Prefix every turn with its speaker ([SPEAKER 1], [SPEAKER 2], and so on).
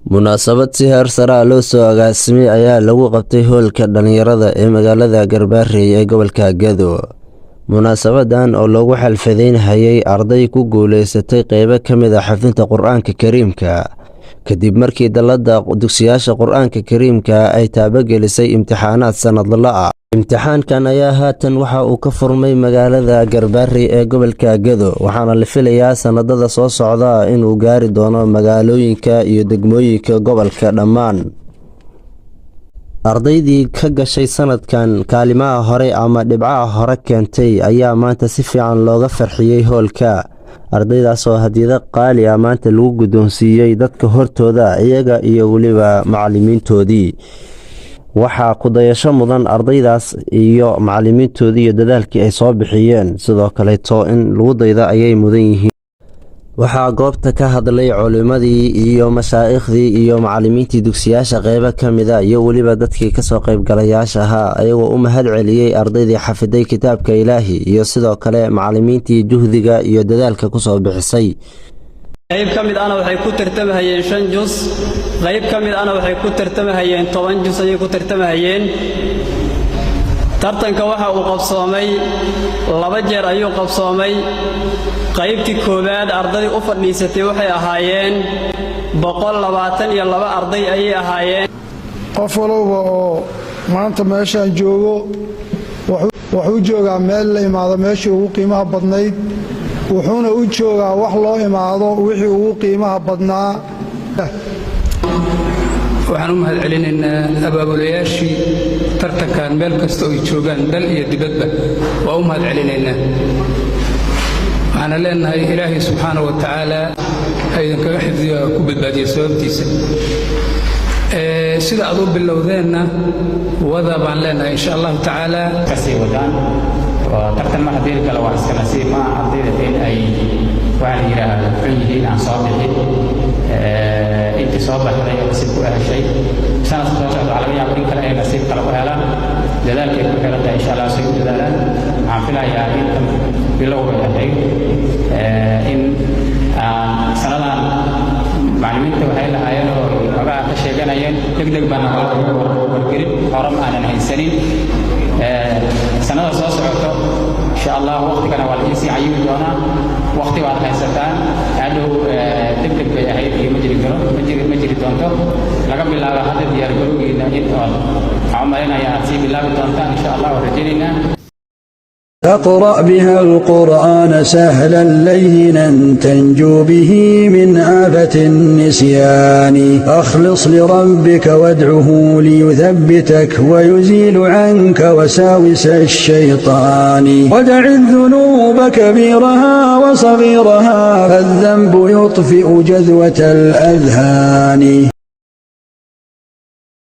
[SPEAKER 1] Munaasabad si heer sare ah loo soo agaasimay ayaa lagu qabtay hoolka dhalinyarada ee magaalada Garbaharey ee gobolka Gedo. Munaasabadan oo lagu xalfadeynayay arday ku guuleysatay qaybo ka mid ah xifdinta Qur'aanka Kariimka kadib markii dalada dugsiyada Qur'aanka Kariimka ay taabagelisay imtixaanaad sanadle ah. Imtixaankan ayaa haatan waxa uu ka furmay magaalada Garbaharey ee gobolka Gedo waxaana la filayaa sanadada soo socda inuu gaari doono magaalooyinka iyo degmooyinka gobolka dhammaan. Ardaydii ka gashay sanadkan kaalimaha hore ama dhibcaha hore keentay ayaa maanta si fiican looga farxiyay hoolka. Ardaydaas oo hadiyado qaali ah maanta lagu guddoonsiiyay dadka hortooda iyaga iyo waliba macallimiintoodii. waxaa ku dayasho mudan ardaydaas iyo macallimiintoodii iyo dadaalkii ay soo bixiyeen sidoo kale in lagu dayda ayay mudan yihiin. waxaa goobta ka hadlay culimadii iyo mashaaikhdii iyo macallimiintii dugsiyada qaybo ka mid ah iyo waliba dadkii ka soo qayb galayaasha ahaa ayagoo u mahad celiyay ardaydii xafiday kitaabka Ilaahi iyo sidoo kale macallimiintii juhdiga iyo dadaalka ku soo bixisay.
[SPEAKER 2] qayb ka mid ana waxay ku tartamahayeen 5 juz qayb ka mid ana waxay ku tartamahayeen 10 juz ayay ku tartamahayeen. tartanka waxa uu qabsoomay 2 jeer ayuu qabsoomay. qaybtii koowaad arday u fadhiisatay waxay ahaayeen 122 arday ayay ahaayeen.
[SPEAKER 3] qof walba oo maanta meeshaan joogo wuxuu joogaa meel la imaado meeshii ugu qiimaha badnayd wuxuuna u joogaa wax loo imaado wixii ugu qiimaha badnaa.
[SPEAKER 4] waxaan u mahad celinaynaa abaabulayaashii tartankan meel kasta oo ay joogaan dal iyo dibadba waa u mahad celinaynaa. waxaana leenahay ilaahay subxaanahu wa tacaala ha idinkaga xifdiyo ku badbaadiyo sababtiisa. sida aad u bilowdeenna wada baan leenahay insha allahu tacaala
[SPEAKER 5] kasii wadaan tartan ma haddii kale waa iska nasiib ma ardayda in ay waxaan yidhaahdaa xun yihiin aan soo bixin intii soo baxday oo nasiib ku heshay sanadka soo socda laga yaabo in kale ay nasiib kale u helaan dadaalkay ku xiran tahay insha allah say u dadaalaan. waxaan filayaa in bilow ay ahayd in sanadan macallimiinta waxay lahaayeen oo xogaa ka sheeganayeen degdeg baana wargelin hore ma aanan haysanin. sanada soo socoto insha allah waqtigana waa la isii cayimi doonaa waqti baad haysataan hadhow degdeg bay ahayd iyo ma jiri doonto laga bilaabo hadda diyaar garowgiina in waxaan u maleynayaa aad sii bilaabi doontaan insha allah waan rajaynaynaa.
[SPEAKER 6] اقرأ بها القرآن سهلا لينا تنجو به من آفة النسيان أخلص لربك وادعه ليثبتك ويزيل عنك وساوس الشيطان ودع الذنوب كبيرها وصغيرها فالذنب يطفئ جذوة الأذهان.